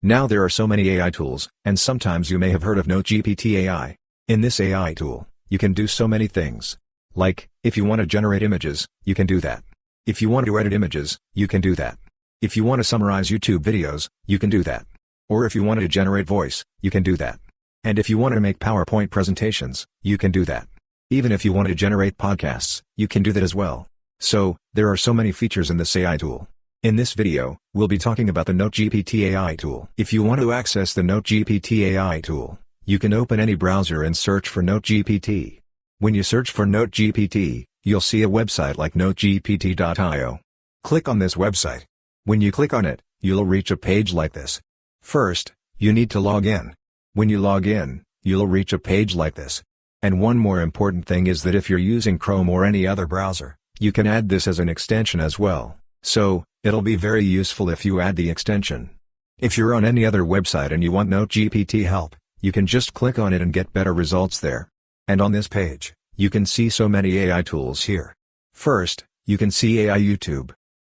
Now there are so many AI tools, and sometimes you may have heard of NoteGPT AI. In this AI tool, you can do so many things. Like, if you want to generate images, you can do that. If you want to edit images, you can do that. If you want to summarize YouTube videos, you can do that. Or if you want to generate voice, you can do that. And if you want to make PowerPoint presentations, you can do that. Even if you want to generate podcasts, you can do that as well. So, there are so many features in this AI tool. In this video, we'll be talking about the NoteGPT AI tool. If you want to access the NoteGPT AI tool, you can open any browser and search for NoteGPT. When you search for NoteGPT, you'll see a website like notegpt.io. Click on this website. When you click on it, you'll reach a page like this. First, you need to log in. When you log in, you'll reach a page like this. And one more important thing is that if you're using Chrome or any other browser, you can add this as an extension as well. So, it'll be very useful if you add the extension. If you're on any other website and you want NoteGPT help, you can just click on it and get better results there. And on this page, you can see so many AI tools here. First, you can see AI YouTube.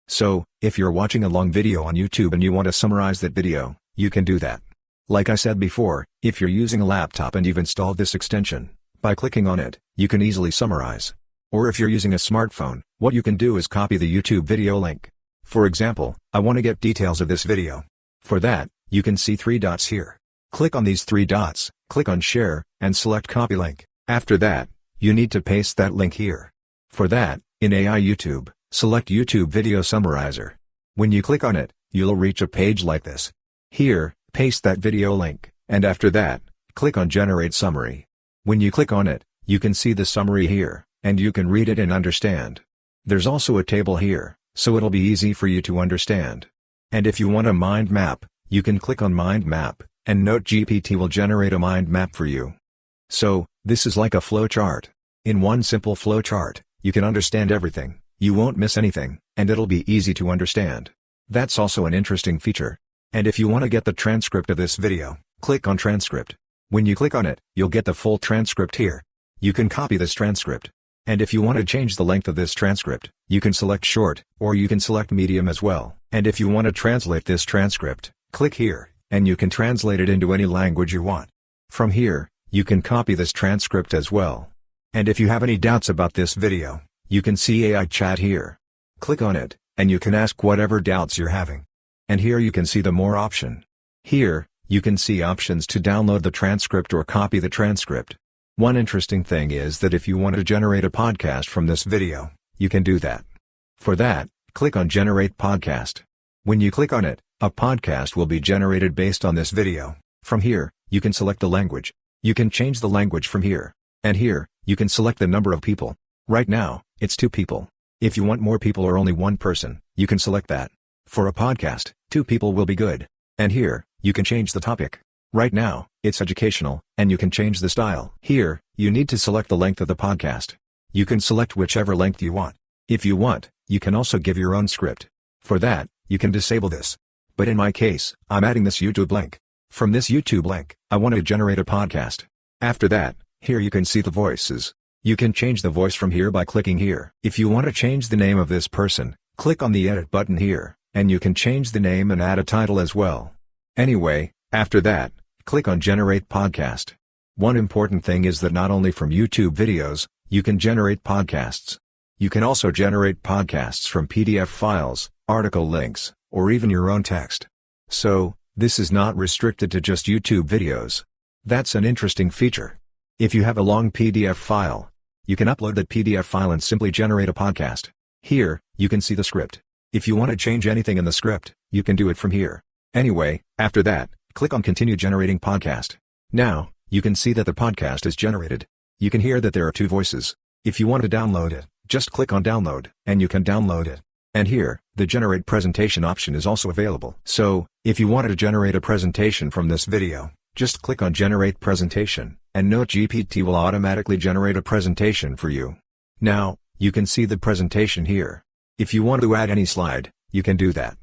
So, if you're watching a long video on YouTube and you want to summarize that video, you can do that. Like I said before, if you're using a laptop and you've installed this extension, by clicking on it, you can easily summarize. Or if you're using a smartphone, what you can do is copy the YouTube video link. For example, I want to get details of this video. For that, you can see 3 dots here. Click on these 3 dots, click on Share, and select Copy Link. After that, you need to paste that link here. For that, in AI YouTube, select YouTube Video Summarizer. When you click on it, you'll reach a page like this. Here, paste that video link, and after that, click on Generate Summary. When you click on it, you can see the summary here, and you can read it and understand. There's also a table here, so it'll be easy for you to understand. And if you want a mind map, you can click on Mind Map, and NoteGPT will generate a mind map for you. So, this is like a flowchart. In one simple flowchart, you can understand everything, you won't miss anything, and it'll be easy to understand. That's also an interesting feature. And if you want to get the transcript of this video, click on Transcript. When you click on it, you'll get the full transcript here. You can copy this transcript. And if you want to change the length of this transcript, you can select Short, or you can select Medium as well. And if you want to translate this transcript, click here, and you can translate it into any language you want. From here, you can copy this transcript as well. And if you have any doubts about this video, you can see AI Chat here. Click on it, and you can ask whatever doubts you're having. And here you can see the More option. Here, you can see options to download the transcript or copy the transcript. One interesting thing is that if you want to generate a podcast from this video, you can do that. For that, click on Generate Podcast. When you click on it, a podcast will be generated based on this video. From here, you can select the language. You can change the language from here. And here, you can select the number of people. Right now, it's 2 people. If you want more people or only 1 person, you can select that. For a podcast, 2 people will be good. And here, you can change the topic. Right now, it's educational, and you can change the style. Here, you need to select the length of the podcast. You can select whichever length you want. If you want, you can also give your own script. For that, you can disable this. But in my case, I'm adding this YouTube link. From this YouTube link, I want to generate a podcast. After that, here you can see the voices. You can change the voice from here by clicking here. If you want to change the name of this person, click on the Edit button here, and you can change the name and add a title as well. Anyway, after that, click on Generate Podcast. One important thing is that not only from YouTube videos, you can generate podcasts. You can also generate podcasts from PDF files, article links, or even your own text. So, this is not restricted to just YouTube videos. That's an interesting feature. If you have a long PDF file, you can upload that PDF file and simply generate a podcast. Here, you can see the script. If you want to change anything in the script, you can do it from here. Anyway, after that, click on Continue Generating Podcast. Now, you can see that the podcast is generated. You can hear that there are 2 voices. If you want to download it, just click on Download, and you can download it. And here, the Generate Presentation option is also available. So, if you wanted to generate a presentation from this video, just click on Generate Presentation, and NoteGPT will automatically generate a presentation for you. Now, you can see the presentation here. If you want to add any slide, you can do that.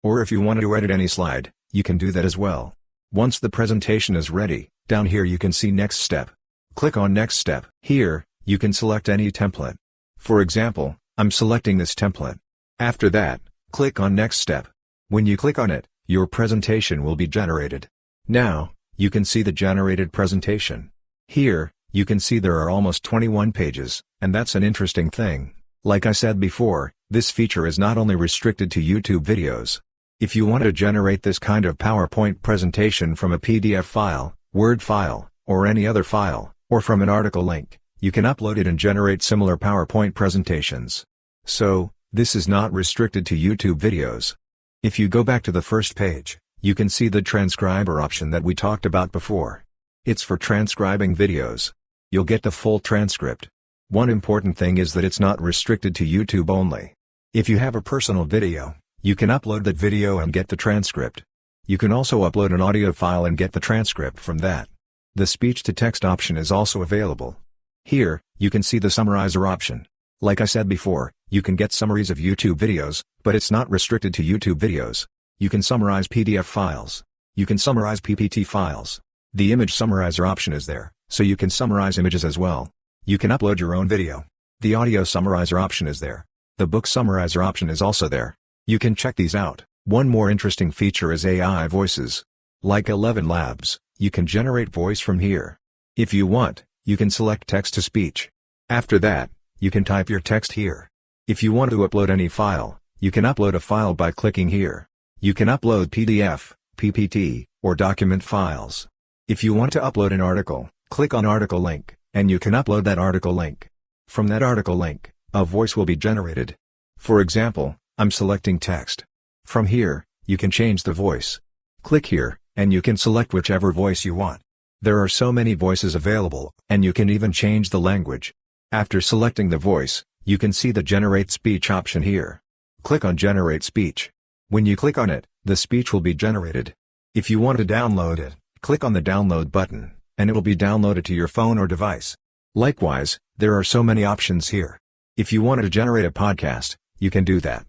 Or if you want to edit any slide, you can do that as well. Once the presentation is ready, down here you can see Next Step. Click on Next Step. Here, you can select any template. For example, I'm selecting this template. After that, click on Next Step. When you click on it, your presentation will be generated. Now, you can see the generated presentation. Here, you can see there are almost 21 pages, and that's an interesting thing. Like I said before, this feature is not only restricted to YouTube videos. If you want to generate this kind of PowerPoint presentation from a PDF file, Word file, or any other file, or from an article link, you can upload it and generate similar PowerPoint presentations. So, this is not restricted to YouTube videos. If you go back to the first page, you can see the transcriber option that we talked about before. It's for transcribing videos. You'll get the full transcript. One important thing is that it's not restricted to YouTube only. If you have a personal video, you can upload that video and get the transcript. You can also upload an audio file and get the transcript from that. The speech-to-text option is also available. Here, you can see the summarizer option. Like I said before, you can get summaries of YouTube videos, but it's not restricted to YouTube videos. You can summarize PDF files. You can summarize PPT files. The image summarizer option is there, so you can summarize images as well. You can upload your own video. The audio summarizer option is there. The book summarizer option is also there. You can check these out. One more interesting feature is AI voices. Like 11 Labs, you can generate voice from here. If you want, you can select text-to-speech. After that, you can type your text here. If you want to upload any file, you can upload a file by clicking here. You can upload PDF, PPT, or document files. If you want to upload an article, click on Article Link, and you can upload that article link. From that article link, a voice will be generated. For example, I'm selecting text. From here, you can change the voice. Click here, and you can select whichever voice you want. There are so many voices available, and you can even change the language. After selecting the voice, you can see the Generate Speech option here. Click on Generate Speech. When you click on it, the speech will be generated. If you want to download it, click on the Download button, and it will be downloaded to your phone or device. Likewise, there are so many options here. If you wanted to generate a podcast, you can do that.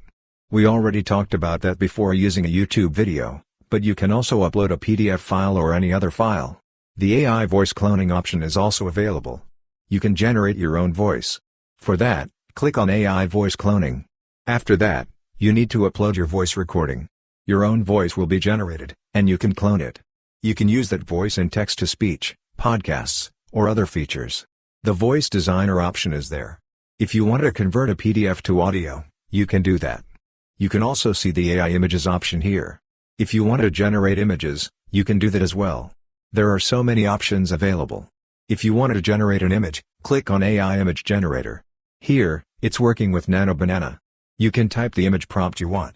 We already talked about that before using a YouTube video, but you can also upload a PDF file or any other file. The AI voice cloning option is also available. You can generate your own voice. For that, click on AI voice cloning. After that, you need to upload your voice recording. Your own voice will be generated, and you can clone it. You can use that voice in text-to-speech, podcasts, or other features. The voice designer option is there. If you want to convert a PDF to audio, you can do that. You can also see the AI images option here. If you want to generate images, you can do that as well. There are so many options available. If you want to generate an image, click on AI Image Generator. Here, it's working with Nano Banana. You can type the image prompt you want.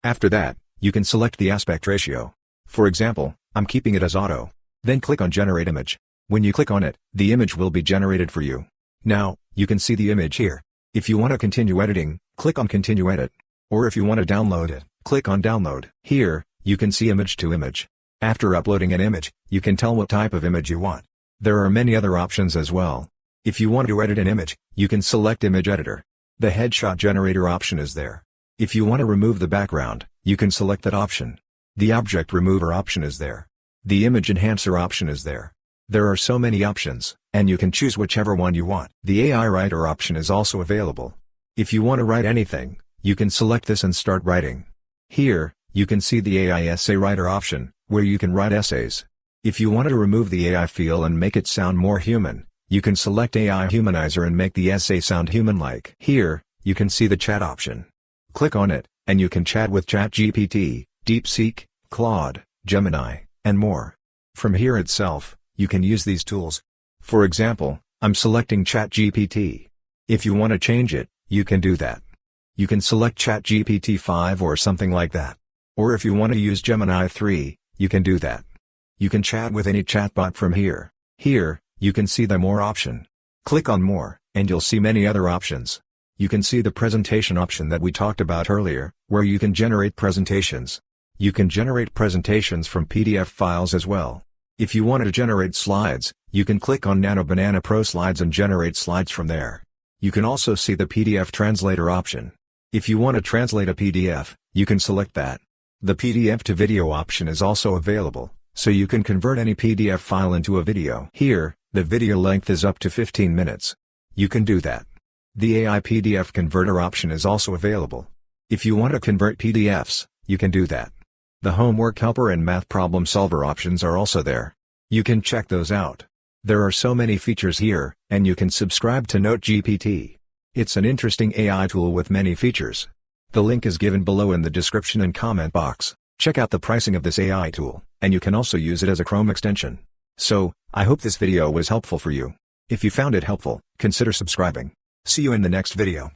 After that, you can select the aspect ratio. For example, I'm keeping it as auto. Then click on Generate Image. When you click on it, the image will be generated for you. Now, you can see the image here. If you want to continue editing, click on Continue Edit. Or if you want to download it, click on Download. Here, you can see image to image. After uploading an image, you can tell what type of image you want. There are many other options as well. If you want to edit an image, you can select Image Editor. The Headshot Generator option is there. If you want to remove the background, you can select that option. The Object Remover option is there. The Image Enhancer option is there. There are so many options, and you can choose whichever one you want. The AI Writer option is also available. If you want to write anything, you can select this and start writing. Here, you can see the AI Essay Writer option, where you can write essays. If you want to remove the AI feel and make it sound more human, you can select AI Humanizer and make the essay sound human-like. Here, you can see the chat option. Click on it, and you can chat with ChatGPT, DeepSeek, Claude, Gemini, and more. From here itself, you can use these tools. For example, I'm selecting ChatGPT. If you want to change it, you can do that. You can select ChatGPT 5 or something like that. Or if you want to use Gemini 3, you can do that. You can chat with any chatbot from here. Here, you can see the More option. Click on More, and you'll see many other options. You can see the presentation option that we talked about earlier, where you can generate presentations. You can generate presentations from PDF files as well. If you want to generate slides, you can click on Nano Banana Pro Slides and generate slides from there. You can also see the PDF translator option. If you want to translate a PDF, you can select that. The PDF to video option is also available, so you can convert any PDF file into a video. Here, the video length is up to 15 minutes. You can do that. The AI PDF converter option is also available. If you want to convert PDFs, you can do that. The homework helper and math problem solver options are also there. You can check those out. There are so many features here, and you can subscribe to NoteGPT. It's an interesting AI tool with many features. The link is given below in the description and comment box. Check out the pricing of this AI tool, and you can also use it as a Chrome extension. So, I hope this video was helpful for you. If you found it helpful, consider subscribing. See you in the next video.